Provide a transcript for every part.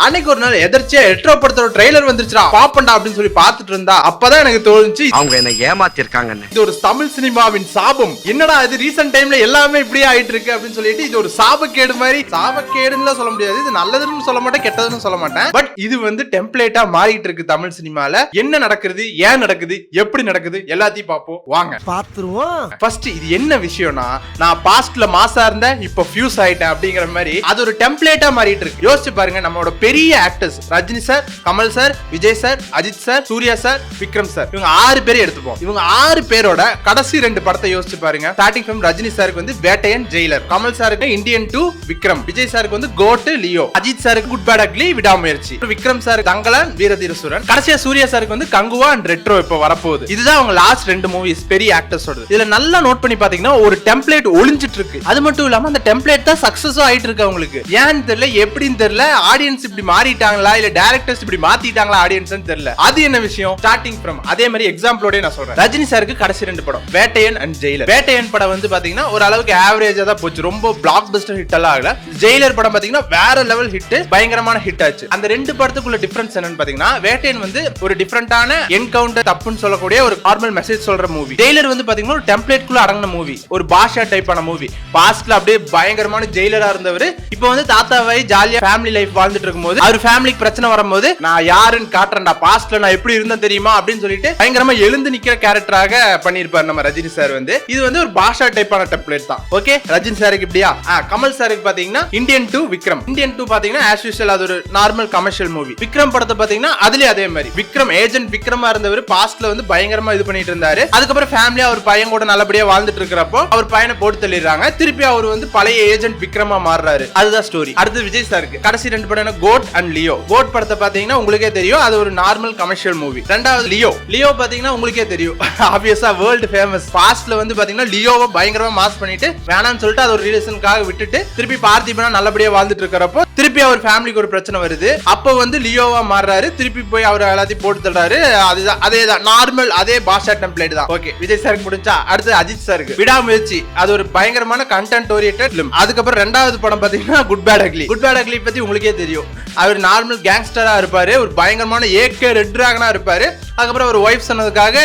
அன்னைக்கு ஒரு நாள் எதர்ச்சியா ரெட்ரோ படத்தோட ட்ரெய்லர் வந்துருச்சுடா பாப்பண்டா அப்படின்னு சொல்லி பாத்துட்டு இருந்தா அப்பதான் எனக்கு தோணுச்சு அவங்க என்ன ஏமாத்தி இருக்காங்க. இது ஒரு தமிழ் சினிமாவின் சாபம். என்னடா இது ரீசன்ட் டைம்ல எல்லாமே இப்படியே ஆயிட்டு இருக்கு அப்படின்னு சொல்லிட்டு இது ஒரு சாபக்கேடு மாதிரி. சாபக்கேடுன்னு சொல்ல முடியாது, இது நல்லதுன்னு சொல்ல மாட்டேன் கெட்டதுன்னு சொல்ல மாட்டேன். பட் இது வந்து டெம்ப்ளேட்டா மாறிட்டு இருக்கு தமிழ் சினிமால. என்ன நடக்குது, ஏன் நடக்குது, எப்படி நடக்குது எல்லாத்தையும் பாப்போம் வாங்க பாத்துருவோம். ஃபர்ஸ்ட் இது என்ன விஷயம்னா, நான் பாஸ்ட்ல மாசா இருந்தேன் இப்ப ஃபியூஸ் ஆயிட்டேன் அப்படிங்கிற மாதிரி அது ஒரு டெம்ப்ளேட்டா மாறிட்டு இருக்கு. யோசிச்சு பாருங்க, நம்மளோட பெரிய actors Rajini sir, Kamal sir, Vijay sir, Ajith sir, Suriya sir, Vikram sir, இவங்க 6 பேரை எடுத்துப்போம். இவங்க 6 பேரோட கடைசி 2 படத்தை யோசிச்சு பாருங்க. ஸ்டார்டிங் ஃப்ரம் ரஜினி சாருக்கு வந்து வேட்டையன், ஜெயிலர், கமல் சாருக்கு இந்தியன் 2 விக்ரம், விஜய் சாருக்கு வந்து கோட், லியோ, அஜித் சாருக்கு குட் பேட் அக்லி, விடாமுயற்சி, விக்ரம் சாருக்கு தங்கலான், வீரதீரசூரன், கடைசியா சூர்யா சாருக்கு வந்து கங்குவா அண்ட் ரெட்ரோ இப்ப வரப்போகுது. இதுதான் அவங்க லாஸ்ட் 2 மூவிஸ் பெரிய ஆக்டர்ஸோட. இதுல நல்லா நோட் பண்ணி பாத்தீங்கன்னா ஒரு டெம்ப்ளேட் ஒளிஞ்சிட்டு இருக்கு. அது மட்டும் இல்லாம அந்த டெம்ப்ளேட் தான் சக்சஸும் ஆயிட்டு இருக்கு அவங்களுக்கு. ஏன்னு தெரியல, எப்படின்னு தெரியல, ஆடியன்ஸ் இப்படி மாறிட்டாங்களா இல்ல டைரக்டர்ஸ் இப்படி மாத்திட்டாங்களா ஆடியன்ஸ் தெரியல. அது என்ன விஷயம்? ஸ்டார்டிங் ஃப்ரம் அதே மாதிரி எக்ஸாம்பிளோட நான் சொல்றேன். ரஜினி சாருக்கு கடைசி 2 படம் வேட்டையன் அண்ட் ஜெயிலர். வேட்டையன் படம் வந்து பாத்தீங்கன்னா ஒரு அளவுக்கு ஆவரேஜா தான் போச்சு, ரொம்ப பிளாக் பஸ்டர் ஹிட் எல்லாம் ஆகல. ஜெயிலர் படம் பாத்தீங்கன்னா வேற லெவல் ஹிட், பயங்கரமான ஹிட் ஆச்சு. அந்த 2 படத்துக்குள்ள டிஃபரன்ஸ் என்னன்னு பாத்தீங்கன்னா, வேட்டையன் வந்து ஒரு டிஃபரண்டான என்கவுண்டர் தப்புன்னு சொல்லக்கூடிய ஒரு நார்மல் மெசேஜ் சொல்ற மூவி. ஜெயிலர் வந்து பாத்தீங்கன்னா ஒரு டெம்ப்ளேட் குள்ள அடங்கின மூவி, ஒரு பாஷா டைப்பான மூவி. பாஸ்ட்ல அப்படியே பயங்கரமான ஜெயிலரா இருந்தவர் இப்ப வந்து தாத்தாவை ஜாலியா ஃபேமிலி லைஃப் வாழ்ந்துட்டு இருக்கும்போது அவர் ஃபேமிலிக்கு பிரச்சனை வரும்போது நான் யாருன்னு காட்டுறேன்டா, பாஸ்ட்ல நான் எப்படி இருந்தேன் தெரியுமா அப்படின்னு சொல்லிட்டு பயங்கரமா எழுந்து நிக்கிற கேரக்டராக பண்ணிருப்பாரு நம்ம ரஜினி சார். வந்து இது வந்து ஒரு பாஷா டைப்பான டெம்ப்ளேட் தான். ஓகே, ரஜினி சாருக்கு இப்படியா? கமல் சாருக்கு பாத்தீங்கன்னா இந்தியன் 2 விக்ரம். இந்தியன் 2 பாத்தீங்கன்னா ஆஸ் யூசுவல் அது ஒரு நார்மல் கமர்ஷியல் மூவி. விக்ரம் படத்தை பாத்தீங்கன்னா அதுலயே அதே மாதிரி விக்ரம் ஏஜென்ட் விக்ரமா இருந்தவர் பாஸ்ட்ல வந்து பயங்கரமா இது பண்ணிட்டு இருந்தாரு. அதுக்கப்புறம் ஃபேமிலியா அவர் பையன் கூட நல்லபடியா வாழ்ந்துட்டு இருக்கிறப்போ அவர் பையனை போட்டு தள்ளிடுறாங்க. திருப்பி அவர் வந்து பழைய ஏஜென்ட் விக்ரமா மாறுறாரு. அதுதான் ஸ்டோரி. அடுத்து விஜய் சாருக்கு கடைசி 2 படம் கோட் அண்ட் லியோ. கோட் படத்தை பாத்தீங்கன்னா உங்களுக்கே தெரியும், அது ஒரு நார்மல் கமர்ஷியல் மூவி. ரெண்டாவது லியோ. லியோ பாத்தீங்கன்னா உங்களுக்கே தெரியும், ஆப்வியஸா வேர்ல்ட் ஃபேமஸ். பாஸ்ட்ல வந்து பாத்தீங்கன்னா லியோவை பயங்கரமா மாஸ் பண்ணிட்டு வேணாம்னு சொல்லிட்டு அது ஒரு ரிலேஷனுக்காக விட்டுட்டு திருப்பி பார்த்திபனா நல்லபடியா வாழ்ந்துட்டு இருக்கிறப்போ திருப்பி அவர் ஃபேமிலிக்கு ஒரு பிரச்சனை வருது. அப்போ வந்து லியோவா மாறுறாரு. திருப்பி போய் அவர் எல்லாத்தையும் போட்டு தள்ளுறாரு. அதுதான் அதேதான் நார்மல் அதே பாஷா டெம்ப்ளேட் தான். ஓகே, விஜய் சாருக்கு முடிஞ்சா அடுத்து அஜித் சாருக்கு விடாமுயற்சி. அது ஒரு பயங்கரமான கண்டென்ட் ஓரியன்டட் ஃபிலிம். அதுக்கப்புறம் 2வது படம் பாத்தீங்கன்னா Good Bad Ugly. Good Bad Ugly பத்தி உங்களுக்கே தெரியும், அவர் நார்மல் கேங்ஸ்டரா இருப்பாரு, ஒரு பயங்கரமான ஏகே ரெட் டிராகனா இருப்பாரு. அதுக்கப்புறம் ஒரு ஒய்ஃப் சொன்னதுக்காக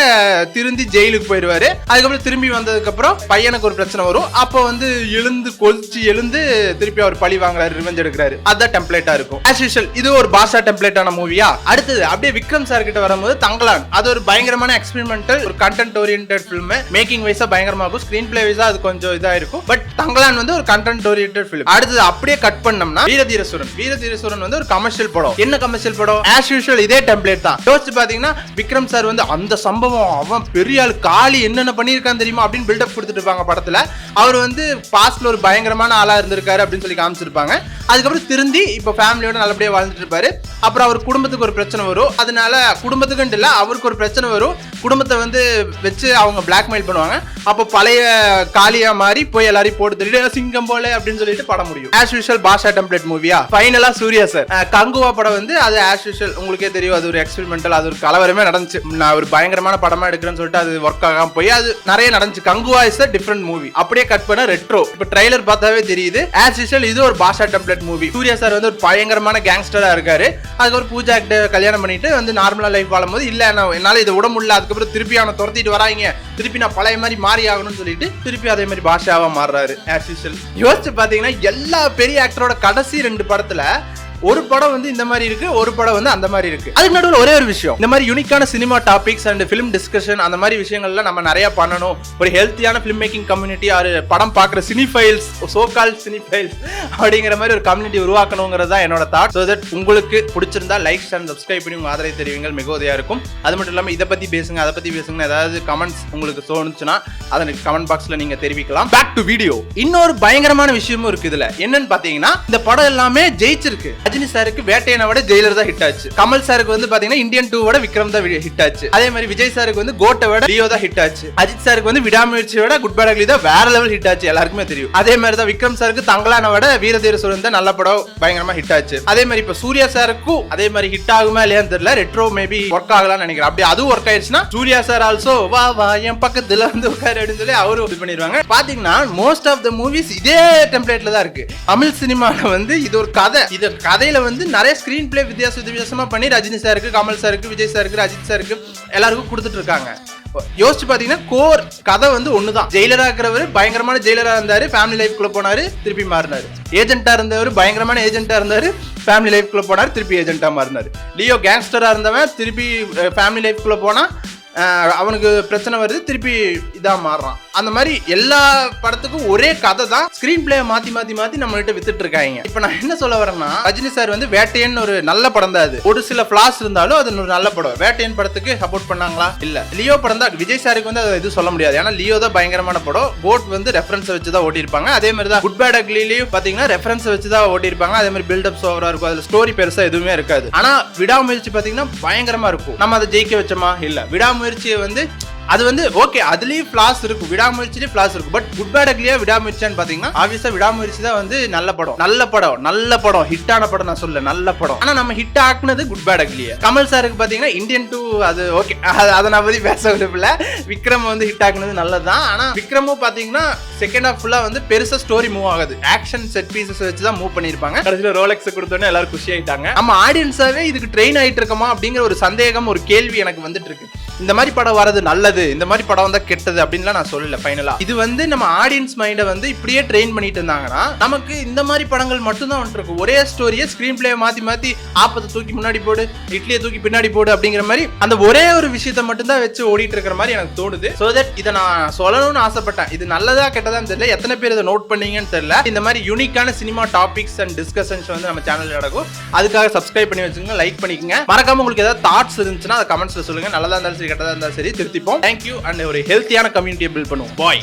திருந்தி ஜெயிலுக்கு போயிடுவாரு. அதுக்கப்புறம் திரும்பி வந்ததுக்கு அப்புறம் பையனுக்கு ஒரு பிரச்சனை வரும். அப்போ வந்து எழுந்து கொதிச்சு எழுந்து திருப்பி அவர் பழி வாங்குறாரு, ரிவெஞ்ச் எடுக்கிறாரு. அதான் டெம்ப்ளேட்டா இருக்கும். ஆஸ் யூசுவல் இது ஒரு பாஷா டெம்ப்ளேட்டான மூவியா. அடுத்தது அப்படியே விக்ரம் சார் கிட்ட வரும்போது தங்கலான். அது ஒரு பயங்கரமான எக்ஸ்பெரிமெண்டல் ஒரு கண்டென்ட் ஓரியன்டட் ஃபிலிம். மேக்கிங் வைஸா பயங்கரமா இருக்கும், ஸ்கிரீன் பிளே வைஸா அது கொஞ்சம் இதா இருக்கும். பட் தங்கலான் வந்து ஒரு கண்டென்ட் ஓரியன்டட் ஃபிலிம். அடுத்தது அப்படியே கட் பண்ணோம்னா வீரதீரசூரன். வீரதீரசூரன் வந்து ஒரு கமர்ஷியல் படம். என்ன கமர்ஷியல் படம்? ஆஸ் யூசுவல் இதே டெம்ப்ளேட் தான். யோசிச்சு பாத்தீங்கன்னா விக்ரம் சார் வந்து அந்த சம்பவம் அவன் பெரிய ஆள் காளி என்னென்ன பண்ணியிருக்கான் தெரியுமா அப்படின்னு பில்டப் கொடுத்துட்டு இருப்பாங்க படத்துல. அவர் வந்து பாஸ்ட்ல ஒரு பயங்கரமான ஆளா இருந்திருக்காரு அப்படின்னு சொல்லி காமிச்சிருப்பாங்க. அதுக்கப்புறம் திருந்தி இப்ப ஃபேமிலியோட நல்லபடியா வாழ்ந்துட்டு இருப்பாரு. அப்புறம் அவர் குடும்பத்துக்கு ஒரு பிரச்சனை வரும். அதனால குடும்பத்துக்கு இல்ல அவருக்கு ஒரு பிரச்சனை வரும். குடும்பத்தை வந்து வச்சு அவங்க பிளாக்மெயில் பண்ணுவாங்க. அப்போ பழைய காளியா மாறி போய் எல்லாரையும் போட்டு தள்ளிட்டு சிங்கம் போல அப்படின்னு சொல்லிட்டு படம் முடியும். ஆஸ் யூசுவல் பாஷா டெம்ப்ளேட் மூவியா. ஃபைனலா சூர்யா சார் கங்குவா படம் வந்து அது ஆஸ் யூசுவல் உங்களுக்கே தெரியும், அது ஒரு எக்ஸ்பெரிமெண்டல், அது ஒரு கலவரமே நடந்துச்சு. நான் ஒரு பயங்கரமான படமா எடுக்கிறேன்னு சொல்லிட்டு அது ஒர்க் ஆகாம போய் அது நிறைய நடந்துச்சு. Kanguva is a different movie. அப்படியே கட் பண்ண ரெட்ரோ. இப்ப ட்ரைலர் பார்த்தாவே தெரியுது ஆஸ் யூசுவல் இது ஒரு பாஷா டெம்ப்ளேட் மூவி. சூர்யா சார் வந்து ஒரு பயங்கரமான கேங்ஸ்டரா இருக்காரு. அதுக்கப்புறம் பூஜா கிட்ட கல்யாணம் பண்ணிட்டு வந்து நார்மலா லைஃப் வாழும்போது இல்ல என்னால இதை விட முடியல, அதுக்கப்புறம் திருப்பி அவனை துரத்திட்டு வராங்க, திருப்பி நான் பழைய மாதிரி மாறி ஆகணும்னு சொல்லிட்டு திருப்பி அதே மாதிரி பாஷாவா மாறுறாரு ஆஸ் யூசுவல். யோசிச்சு பாத்தீங்கன்னா எல்லா பெரிய ஆக்டரோட கடைசி 2 படத்துல ஒரு படம் வந்து இந்த மாதிரி இருக்கு, ஒரு படம் வந்து அந்த மாதிரி இருக்கு. அதுக்கு நடுவில் ஒரே ஒரு விஷயம், இந்த மாதிரி யூனிக்கான cinema topics and film discussion அந்த மாதிரி விஷயங்கள்ல நம்ம நிறைய பண்ணணும். ஒரு ஹெல்த்தியான ஃபிலிம் மேக்கிங் கம்யூனிட்டி, ஒரு படம் பார்க்குற சினிஃபைல்ஸ், சோகால் சினிஃபைல்ஸ் அப்படிங்கிற மாதிரி ஒரு கம்யூனிட்டி உருவாக்கணுங்கிறது தான் என்னோட தாட். ஸோ தட் உங்களுக்கு பிடிச்சிருந்தா லைக் அண்ட் சப்ஸ்கிரைப் பண்ணி உங்க ஆதரவை தெரிவிங்கள், மிக உதவியா இருக்கும். அது மட்டும் இல்லாமல் இதை பத்தி பேசுங்க அதை பத்தி பேசுங்க, ஏதாவது கமெண்ட்ஸ் உங்களுக்கு தோணுச்சுன்னா அதை கமெண்ட் பாக்ஸ்ல நீங்க தெரிவிக்கலாம். Back to video. இன்னொரு பயங்கரமான விஷயமும் இருக்கு இதுல. என்னன்னு பாத்தீங்கன்னா இந்த படம் எல்லாமே ஜெயிச்சிருக்கு. ரஜினி சாருக்கு வேட்டையனை விட ஜெயிலர் தான் ஹிட் ஆச்சு. கமல் சாருக்கு வந்து பாத்தீங்கன்னா இந்தியன் 2 விட விக்ரம் தான் ஹிட் ஆச்சு. அதே மாதிரி விஜய் சாருக்கு வந்து கோட்டை விட லியோ தான் ஹிட் ஆச்சு. அஜித் சாருக்கு வந்து விடாமுயற்சியை விட குட் பேட் அக்லி தான் வேற லெவல் ஹிட் ஆச்சு, எல்லாருக்குமே தெரியும். அதே மாதிரி தான் விக்ரம் சாருக்கு தங்கலானை விட வீரதீரசூரன் தான் நல்ல படம் பயங்கரமா ஹிட் ஆச்சு. அதே மாதிரி இப்ப சூர்யா சாருக்கும் அதே மாதிரி ஹிட் ஆகுமா இல்லையான்னு தெரியல, ரெட்ரோ மேபி ஒர்க் ஆகலாம்னு நினைக்கிறேன். அப்படி அதுவும் ஒர்க் ஆயிடுச்சுன்னா சூர்யா சார் ஆல்சோ வா வா என் பக்கத்துல வந்து உட்காரு அப்படின்னு சொல்லி அவரும் இது பண்ணிடுவாங்க. பாத்தீங்கன்னா மோஸ்ட் ஆஃப் த மூவிஸ் இதே டெம்ப்ளேட்ல தான் இருக்கு. தமிழ் சினிமால வந்து இது ஒரு கதை, இது கதை கதையில வந்து நிறைய ஸ்கிரீன் பிளே வித்தியாசமா பண்ணி ரஜினி சாருக்கு, கமல் சாருக்கு, விஜய் சாருக்கு, அஜித் சாருக்கு எல்லாருக்கும் கொடுத்துட்டு இருக்காங்க. யோசிச்சு பாத்தீங்கன்னா கோர் கதை வந்து ஒண்ணுதான். ஜெயிலரா இருக்கிறவர் பயங்கரமான ஜெயிலரா இருந்தாரு, ஃபேமிலி லைஃப்குள்ள போனாரு, திருப்பி மாறினாரு. ஏஜென்ட்டா இருந்தவர் பயங்கரமான ஏஜென்ட்டா இருந்தாரு, ஃபேமிலி லைஃப்குள்ள போனாரு, திருப்பி ஏஜென்ட்டா மாறினாரு. லியோ கேங்ஸ்டரா இருந்தவன் திருப்பி ஃபேமிலி லைஃப்குள்ள போனா அவனுக்கு பிரச்சனை வருது, திருப்பி இதா மாறுறான். அந்த மாதிரி எல்லா படத்துக்கும் ஒரே கதை தான். ஸ்கிரீன் பிளே மாத்தி மாத்தி மாத்தி நம்ம கிட்ட வித்துட்டு இருக்காங்க. இப்ப நான் என்ன சொல்ல வரேன்னா, ரஜினி சார் வந்து வேட்டையன் ஒரு நல்ல படம் தான். அது ஒரு சில ஃபிளாஸ் இருந்தாலும் அது ஒரு நல்ல படம். வேட்டையன் படத்துக்கு சப்போர்ட் பண்ணாங்களா? இல்ல. லியோ படம் தான். விஜய் சாருக்கு வந்து அது எதுவும் சொல்ல முடியாது, ஏன்னா லியோ தான் பயங்கரமான படம். கோட் வந்து ரெஃபரன்ஸ் வச்சு தான் ஓட்டி இருப்பாங்க. அதே மாதிரி தான் குட் பேட் அக்லிலயும் பாத்தீங்கன்னா ரெஃபரன்ஸ் வச்சு தான் ஓட்டி இருப்பாங்க. அதே மாதிரி பில்டப் ஓவரா இருக்கும், அதுல ஸ்டோரி பெருசா எதுவுமே இருக்காது. ஆனா விடாமுயற்சி பாத்தீங்கன்னா பயங்கரமா இருக்கும். நம்ம அதை ஜெயிக்க வச்சோமா? இல்ல. விடாமுயற்சியை வந்து அது வந்து ஓகே, அதுலயும் ஃபிளாஸ் இருக்கும், விடாமுயற்சிலேயே ஃபிளாஸ் இருக்கும். பட் குட் பேட் அக்லியா விடாமுயற்சின்னு பாத்தீங்கன்னா ஆப்வியஸா விடாமுயற்சி தான் வந்து நல்ல படம் ஹிட்டான படம். நான் சொல்ல நல்ல படம். ஆனா நம்ம ஹிட் ஆக்குனது குட் பேட் அக்லியா. கமல் சாருக்கு பாத்தீங்கன்னா இந்தியன் 2 அது ஓகே, அதை நான் பத்தி பேச விரும்பல. விக்ரம் வந்து ஹிட் ஆக்குனது நல்லதுதான். ஆனா விக்ரமும் பாத்தீங்கன்னா செகண்ட் ஹாஃப் ஃபுல்லா வந்து பெருசா ஸ்டோரி மூவ் ஆகுது. ஆக்ஷன் செட் பீசஸ் வச்சு தான் மூவ் பண்ணிருப்பாங்க. கடைசியில ரோலெக்ஸ் கொடுத்தோன்னே எல்லாரும் குஷி ஆயிட்டாங்க. நம்ம ஆடியன்ஸாவே இதுக்கு ட்ரெயின் ஆயிட்டு இருக்கோமா அப்படிங்கிற ஒரு சந்தேகம், ஒரு கேள்வி எனக்கு வந்துட்டு இருக்கு. இந்த மாதிரி படம் வரது நல்லது, இந்த மாதிரி படம் வந்தா கெட்டது அப்படின்லாம் நான் சொல்லல. ஃபைனலா இது வந்து நம்ம ஆடியன்ஸ் மைண்டை வந்து இப்படியே ட்ரெயின் பண்ணிட்டு இருந்தாங்கன்னா நமக்கு இந்த மாதிரி படங்கள் மட்டும்தான் வந்துட்டு இருக்கும். ஒரே ஸ்டோரியை ஸ்கிரீன் பிளே மாத்தி ஆப்பத்தை தூக்கி முன்னாடி போடு, இட்லியை தூக்கி பின்னாடி போடு அப்படிங்கிற மாதிரி அந்த ஒரே ஒரு விஷயத்தை மட்டும்தான் வச்சு ஓடிட்டு இருக்கிற மாதிரி எனக்கு தோணுது. சோ தட் இதை நான் சொல்லணும்னு ஆசைப்பட்டேன். இது நல்லதா கெட்டதான்னு தெரியல, எத்தனை பேர் இதை நோட் பண்ணீங்கன்னு தெரியல. இந்த மாதிரி யூனிக்கான சினிமா டாபிக்ஸ் அண்ட் டிஸ்கஷன்ஸ் வந்து நம்ம சேனல்ல நடக்கும். அதுக்காக சப்ஸ்கிரைப் பண்ணி வச்சுங்க, லைக் பண்ணிக்கங்க. மறக்காம உங்களுக்கு ஏதாவது தாட்ஸ் இருந்துச்சுன்னா அதை கமெண்ட்ஸ்ல சொல்லுங்க. நல்லதா இருந்தாலும் சரி, கெட்டதா இருந்தாலும் சரி, திருத்திப்போம். தேங்க்யூ. அண்ட் ஒரு ஹெல்த்தியான கம்யூனிட்டியை பில்ட் பண்ணுவோம். பாய்.